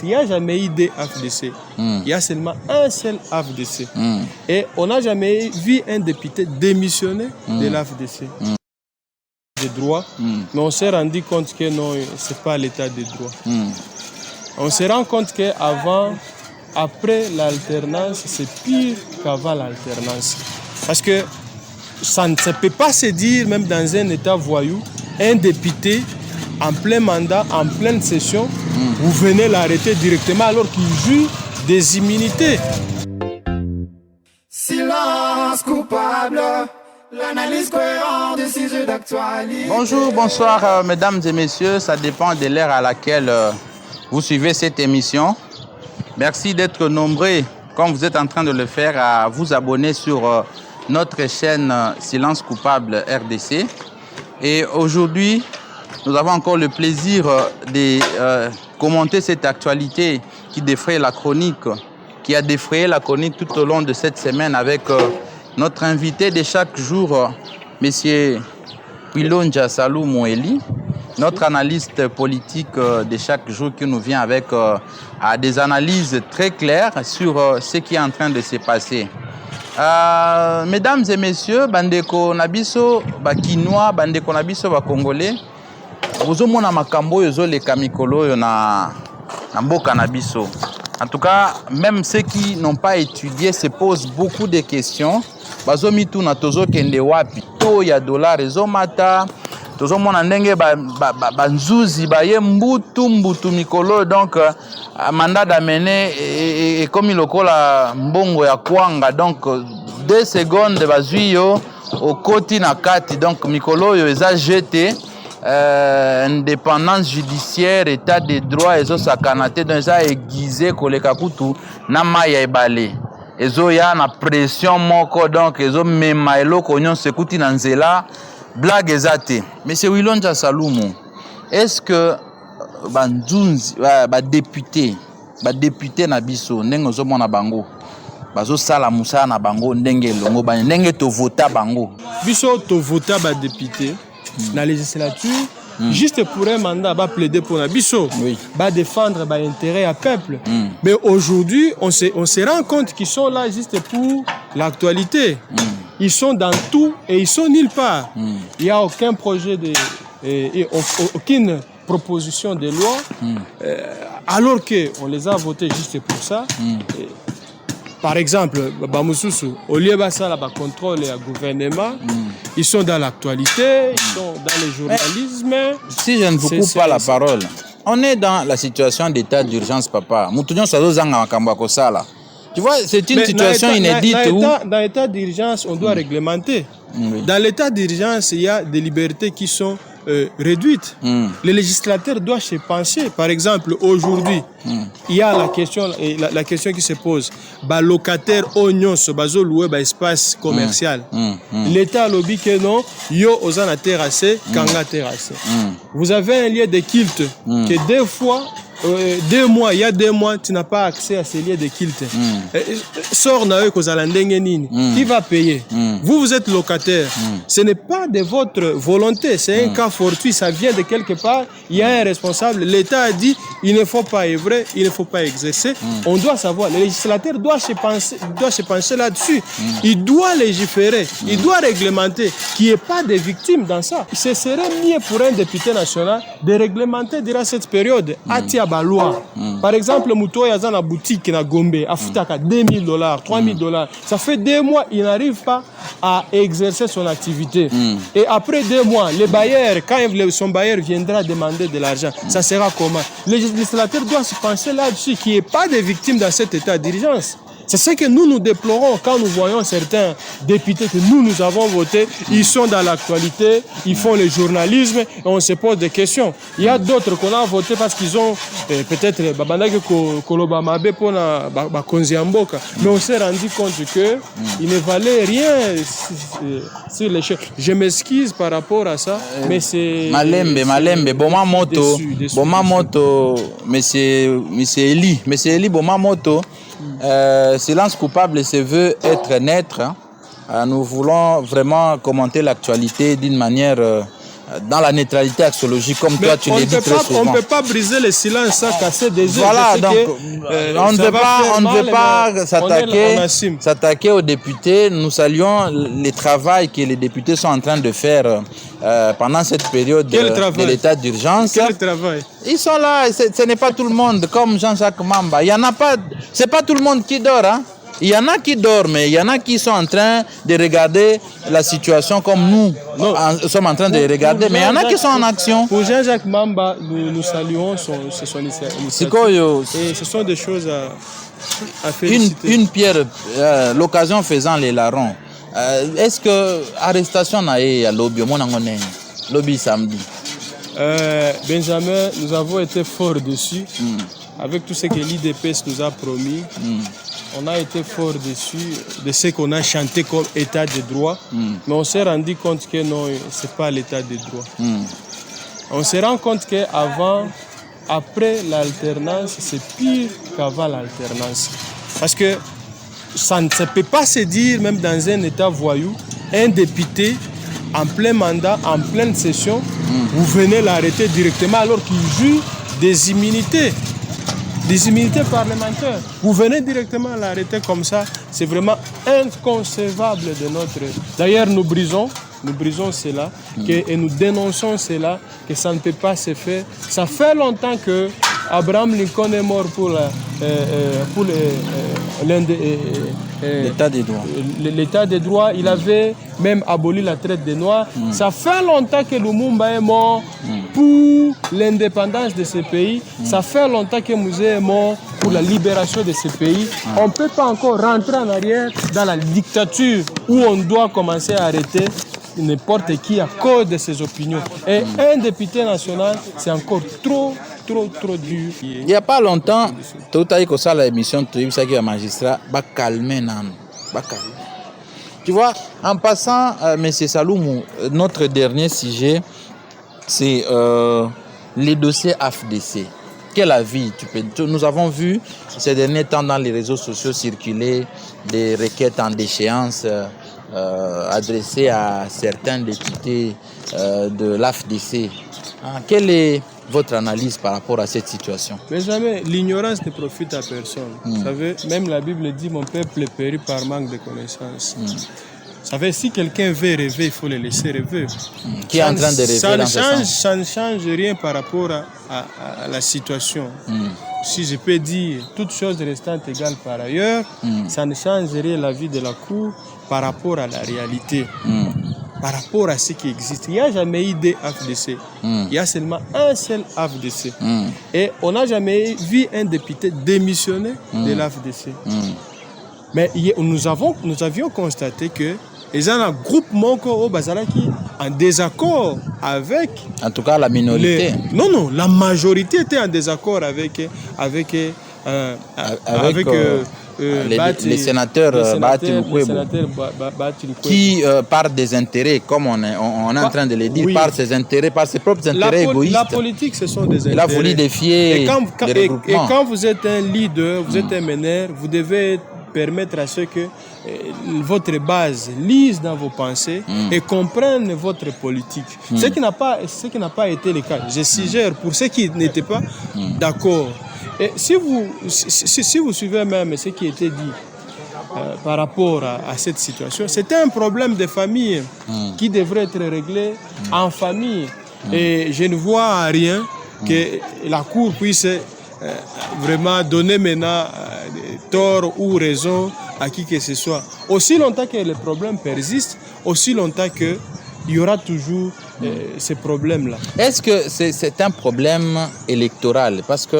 il n'y a jamais eu des AFDC. Il y a seulement un seul AFDC. Et on n'a jamais vu un député démissionner de l'AFDC. Des droits, mais on s'est rendu compte que non, ce n'est pas l'état des droits. On se rend compte qu'avant, après l'alternance, c'est pire qu'avant l'alternance. Parce que ça ne peut pas se dire, même dans un état voyou, un député en plein mandat, en pleine session, vous venez l'arrêter directement alors qu'il joue des immunités. Silence coupable, l'analyse cohérente des sujets d'actualité. Bonjour, bonsoir mesdames et messieurs, ça dépend de l'heure à laquelle vous suivez cette émission. Merci d'être nombreux, comme vous êtes en train de le faire, à vous abonner sur notre chaîne Silence Coupable RDC. Et aujourd'hui, nous avons encore le plaisir de commenter cette actualité qui défraie la chronique, qui a défrayé la chronique tout au long de cette semaine avec notre invité de chaque jour, M. Wilonja Salou Moeli, notre analyste politique de chaque jour qui nous vient avec des analyses très claires sur ce qui est en train de se passer. Mesdames et messieurs, bandeko nabiso, bakinois, bandeko nabiso, bakongolais, vous avez vu makambo yozo le kamikolo yo na mboka nabiso. En tout cas, même ceux qui n'ont pas étudié se posent beaucoup de questions. Bazomi tu na tozo kende wapi to ya dollar ezomata tozo mona ndenge banzuzi baye mbutu mikolo, donc mandat d'amener et comme lokola mbongo ya kwanga, donc 2 secondes bazui yo au koti na kati, donc mikolo yo eza jeté. Indépendance judiciaire, état de droit, ezo sakanate, donc eza aiguisé koleka kutu na maya ebale. Ezo ya na pression moko, donc ezo mema eloko nyonso ekuti na nzela, blague ezate. Monsieur Wilonja Salumu, est-ce que banzunzi député na biso ndenge ozo mona bango bazo sala musala na bango ndenge longo ba ndenge to vota bango biso to vota ba député la législature juste pour un mandat va plaider pour la biso, va défendre l'intérêt à peuple. Mais aujourd'hui, on se rend compte qu'ils sont là juste pour l'actualité. Ils sont dans tout et ils sont nulle part. Il n'y a aucun projet aucune proposition de loi, alors qu'on les a votés juste pour ça. Par exemple, Bamoussoussou, au lieu de ça, le contrôle et le gouvernement, ils sont dans l'actualité, ils sont dans le journalisme. Si je ne vous coupe pas la parole, on est dans la situation d'état d'urgence, papa. Tu vois, c'est une situation inédite. Dans l'état d'urgence, on doit réglementer. Dans l'état d'urgence, il y a des libertés qui sont réduites. Les législateurs doivent se pencher. Par exemple, aujourd'hui, il y a la question qui se pose. Locataire oignon se baso loué espace commercial. L'État lobby que non, yo osana terrassé, kanga terrassé. Vous avez un lieu de culte que des fois, il y a 2 mois, tu n'as pas accès à ces lieux de culte. Sors na eux qui va payer? Vous êtes locataire. Ce n'est pas de votre volonté, c'est un cas fortuit, ça vient de quelque part. Il y a un responsable. L'État a dit il ne faut pas œuvrer, il ne faut pas exercer. On doit savoir. Le législateur doit se pencher là-dessus. Il doit légiférer, il doit réglementer qu'il n'y ait pas de victimes dans ça. Ce serait mieux pour un député national de réglementer durant cette période. Loi. Par exemple, Mouto Yazan a boutique na Gombe, a foutaka $2,000, $3,000. Ça fait 2 mois, il n'arrive pas à exercer son activité. Et après 2 mois, les bailleurs, quand son bailleur viendra demander de l'argent, ça sera comment? Le législateur doit se penser là-dessus, qu'il n'y ait pas de victimes dans cet état d'urgence. C'est ce que nous déplorons quand nous voyons certains députés que nous avons votés. Ils sont dans l'actualité, ils font le journalisme et on se pose des questions. Il y a d'autres qu'on a votés parce qu'ils ont peut-être mais on s'est rendu compte qu'ils ne valaient rien sur les choses. Je m'excuse par rapport à ça, mais c'est... Malembe, Boma Moto, Monsieur Eli, Boma Moto. Silence coupable se veut être neutre. Nous voulons vraiment commenter l'actualité d'une manière dans la neutralité axiologique, comme Mais toi tu le dis très souvent. On ne peut pas briser le silence sans casser des œufs. Voilà, donc on ne peut pas s'attaquer aux députés. Nous saluons le travail que les députés sont en train de faire pendant cette période de l'état d'urgence. Quel travail? Ils sont là, ce n'est pas tout le monde, comme Jean-Jacques Mamba. Il y en a pas, c'est pas tout le monde qui dort, hein. Il y en a qui dorment, mais il y en a qui sont en train de regarder la situation comme nous sommes en train de regarder, mais il y en a qui sont en action. Pour Jean-Jacques Mamba, nous saluons son initiative. Et ce sont des choses à féliciter. Une pierre, l'occasion faisant les larrons. Est-ce que arrestation n'a eu à lobby, lobby samedi? Benjamin, nous avons été fort dessus. Avec tout ce que l'IDPS nous a promis, on a été fort dessus de ce qu'on a chanté comme état de droit, mais on s'est rendu compte que non, ce n'est pas l'état de droit. On se rend compte qu'avant, après l'alternance, c'est pire qu'avant l'alternance. Parce que ça ne peut pas se dire, même dans un état voyou, un député en plein mandat, en pleine session, vous venez l'arrêter directement alors qu'il joue des immunités parlementaires. Vous venez directement l'arrêter comme ça, c'est vraiment inconcevable de notre... D'ailleurs, nous brisons cela et nous dénonçons cela, que ça ne peut pas se faire. Ça fait longtemps que Abraham Lincoln est mort pour l'état des droits. L'état des droits, il avait même aboli la traite des Noirs. Ça fait longtemps que Lumumba est mort pour l'indépendance de ce pays. Ça fait longtemps que Mouzé est mort pour la libération de ce pays. On ne peut pas encore rentrer en arrière dans la dictature où on doit commencer à arrêter n'importe qui à cause de ses opinions. Et un député national, c'est encore trop dur. Il n'y a pas longtemps, tout à l'heure, ça l'émission, tu as vu magistrat, va calmer. Tu vois, en passant, M. Saloumou, notre dernier sujet, c'est les dossiers AFDC. Quel avis nous avons vu ces derniers temps dans les réseaux sociaux circuler des requêtes en déchéance adressées à certains députés de l'AFDC. Quelle est votre analyse par rapport à cette situation? Mais jamais, l'ignorance ne profite à personne. Vous savez, même la Bible dit « Mon peuple périt par manque de connaissances ». Vous savez, si quelqu'un veut rêver, il faut le laisser rêver. Qui est en train de rêver dans ce sens? Ça ne change rien par rapport à la situation. Si je peux dire, toutes choses restant égales par ailleurs, ça ne change rien la vie de la Cour par rapport à la réalité. Par rapport à ce qui existe. Il n'y a jamais eu des AFDC. Il y a seulement un seul AFDC. Et on n'a jamais vu un député démissionner de l'AFDC. Mais nous avions constaté que les gens un groupement au Bazalaki en désaccord avec... En tout cas, la minorité. Non, la majorité était en désaccord avec les sénateurs qui, par des intérêts, comme on est en train de le dire, par ses intérêts, par ses propres intérêts égoïstes. La politique, ce sont des intérêts. Il a voulu défier des regroupements. Et quand vous êtes un leader, vous êtes un meneur, vous devez permettre à ceux que votre base lise dans vos pensées et comprennent votre politique. Ce qui n'a pas été le cas. Je suggère pour ceux qui n'étaient pas d'accord. Et si vous suivez même ce qui a été dit par rapport à cette situation, c'était un problème de famille qui devrait être réglé en famille. Et je ne vois rien que la Cour puisse vraiment donner maintenant tort ou raison à qui que ce soit. Aussi longtemps que les problèmes persistent, aussi longtemps qu'il y aura toujours ces problèmes-là. Est-ce que c'est un problème électoral? Parce que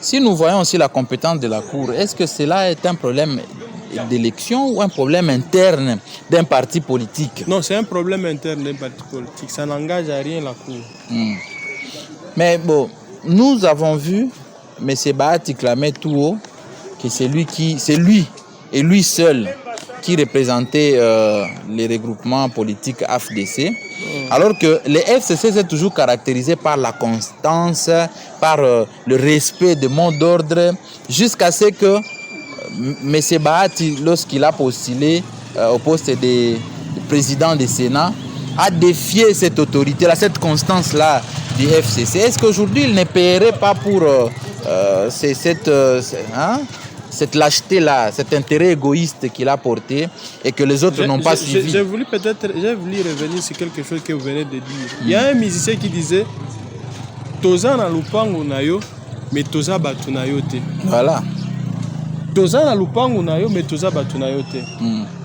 si nous voyons aussi la compétence de la Cour, est-ce que cela est un problème d'élection ou un problème interne d'un parti politique? Non, c'est un problème interne d'un parti politique. Ça n'engage à rien la Cour. Mais bon, nous avons vu M. Bahati clamer tout haut que c'est lui et lui seul qui représentait les regroupements politiques AFDC, alors que les FCC c'est toujours caractérisé par la constance, par le respect de mot d'ordre, jusqu'à ce que M. Bahati, lorsqu'il a postulé au poste de président du Sénat, à défier cette autorité-là, cette constance-là du FCC. Est-ce qu'aujourd'hui, il ne paierait pas pour cette lâcheté-là, cet intérêt égoïste qu'il a porté et que les autres n'ont pas suivi? J'ai voulu revenir sur quelque chose que vous venez de dire. Il y a un musicien qui disait Toza na lupango na yo, mais toza batu na yo te. Voilà. Toza na lupango na yo, mais toza batu na yo te.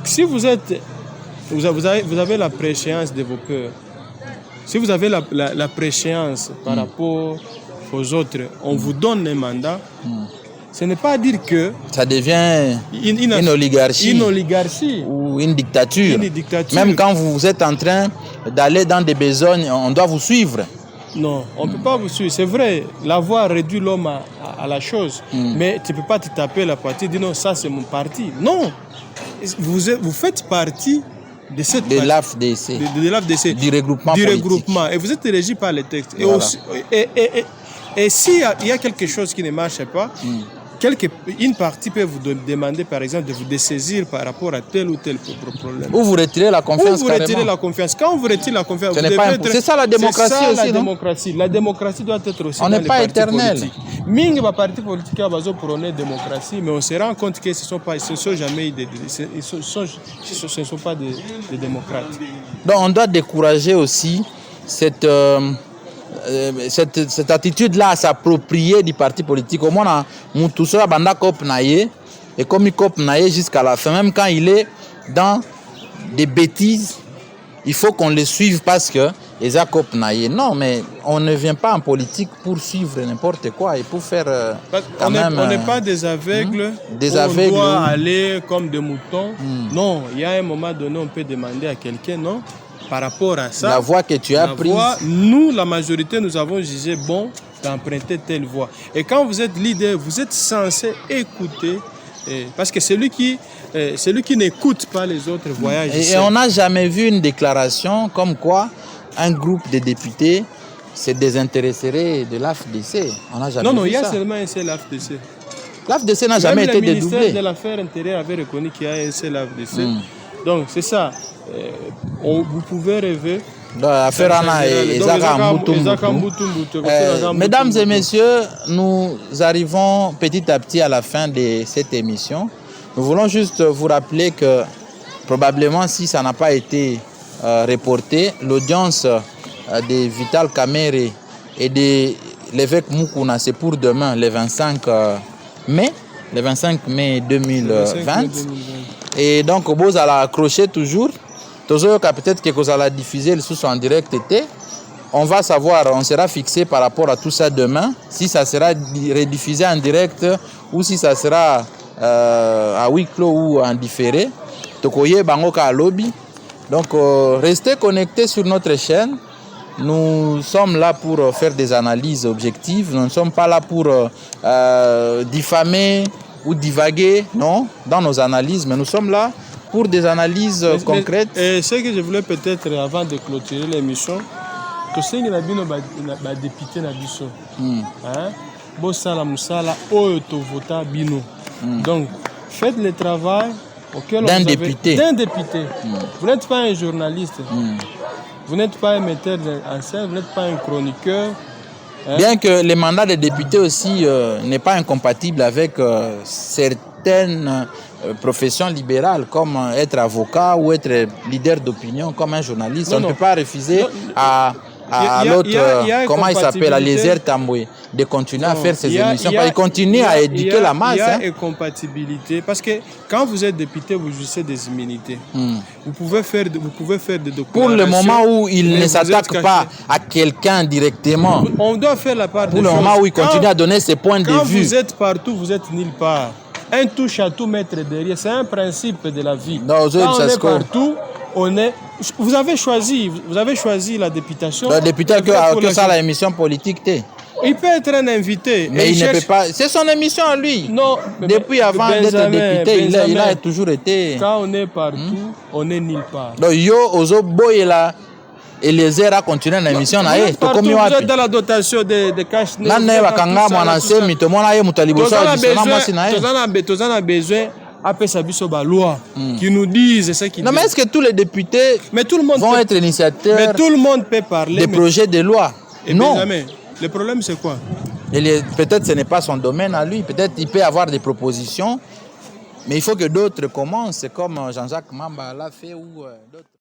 Si vous avez la préchéance de vos peurs, si vous avez la préchéance par rapport aux autres, on vous donne un mandat, ce n'est pas dire que ça devient une oligarchie ou une dictature. Même quand vous êtes en train d'aller dans des besognes, on doit vous suivre. Non, on ne peut pas vous suivre. C'est vrai, la voix réduit l'homme à la chose. Mais tu ne peux pas te taper la partie et dire non, ça c'est mon parti. Non, vous faites partie de cette de l'AFDC. De l'AFDC. Du regroupement politique. Et vous êtes régi par les textes. Voilà. Et s'il y a quelque chose qui ne marche pas, une partie peut vous demander, par exemple, de vous dessaisir par rapport à tel ou tel problème. Ou vous retirez la confiance. La confiance. Quand vous retirez la confiance, c'est ça la démocratie aussi. C'est ça la démocratie. La démocratie doit être aussi. On n'est pas éternel. Ming va parti politique à base pour la démocratie, mais on se rend compte que ce ne sont jamais ce ne sont pas des démocrates. Donc on doit décourager aussi cette attitude-là à s'approprier du parti politique. Au moins, tout ça, banda cop naïe, et comme il cop naïe jusqu'à la fin, même quand il est dans des bêtises, il faut qu'on le suive parce que les cop naïe. Non, mais on ne vient pas en politique pour suivre n'importe quoi et pour faire. On n'est pas des aveugles. On doit aller comme des moutons. Non, il y a un moment donné, on peut demander à quelqu'un, non? Par rapport à ça, la voie que tu as prise. Nous, la majorité, nous avons jugé bon d'emprunter telle voie. Et quand vous êtes leader, vous êtes censé écouter, parce que celui qui n'écoute pas les autres voyage. Et on n'a jamais vu une déclaration comme quoi un groupe de députés se désintéresserait de l'AFDC. On n'a jamais vu ça. Non, il y a seulement un seul AFDC. L'AFDC n'a jamais été dédoublé. Le ministère de l'Affaires intérieures avait reconnu qu'il y a un seul AFDC. Donc, c'est ça. Vous pouvez rêver. Mesdames et messieurs, nous arrivons petit à petit à la fin de cette émission. Nous voulons juste vous rappeler que probablement si ça n'a pas été reporté, l'audience de Vital Kamerhe et de l'évêque Mukuna, c'est pour demain, le 25 mai 2020. Et donc, vous allez accrocher toujours. Peut-être que vous allez diffuser le sous en direct. On va savoir, on sera fixé par rapport à tout ça demain, si ça sera rediffusé en direct ou si ça sera à huis clos ou en différé. Donc, restez connectés sur notre chaîne. Nous sommes là pour faire des analyses objectives. Nous ne sommes pas là pour diffamer ou divaguer, non, dans nos analyses, mais nous sommes là pour des analyses concrètes. Et ce que je voulais peut-être, avant de clôturer l'émission, que c'est que les députés na biso, donc faites le travail d'un député. Vous n'êtes pas un journaliste, vous n'êtes pas un metteur en scène, vous n'êtes pas un chroniqueur. Bien que le mandat de député aussi n'est pas incompatible avec certaines professions libérales, comme être avocat ou être leader d'opinion, comme un journaliste. On ne peut pas refuser à l'autre, comment il s'appelle, à Lézer Tamboué, de continuer à faire ses émissions. Il continue à éduquer la masse. Il y a incompatibilité, parce que quand vous êtes député, vous jouissez des immunités. Vous pouvez faire des documentations. Pour le moment où il ne s'attaque pas à quelqu'un directement, on doit faire la part pour le moment où il continue à donner ses points de vue. Quand vous êtes partout, vous êtes nulle part. Un touche à tout mettre derrière, c'est un principe de la vie. Quand on est partout, vous avez choisi la députation. Le député que ça l'émission politique. Il peut être un invité. Mais il ne peut pas. C'est son émission à lui. Non. Depuis avant d'être député, il a toujours été. Quand on est partout, on est nulle part. Donc et les airs à continuer l'émission. Vous êtes dans la dotation de cash. Vous avez besoin après ça biso loi qui nous disent ce qu'ils Non, mais est-ce que tous les députés vont être initiateurs mais tout le monde peut parler des projets de loi? Non. Benjamin, le problème c'est quoi? Peut-être ce n'est pas son domaine à lui, peut-être il peut avoir des propositions, mais il faut que d'autres commencent, comme Jean-Jacques Mamba l'a fait ou d'autres.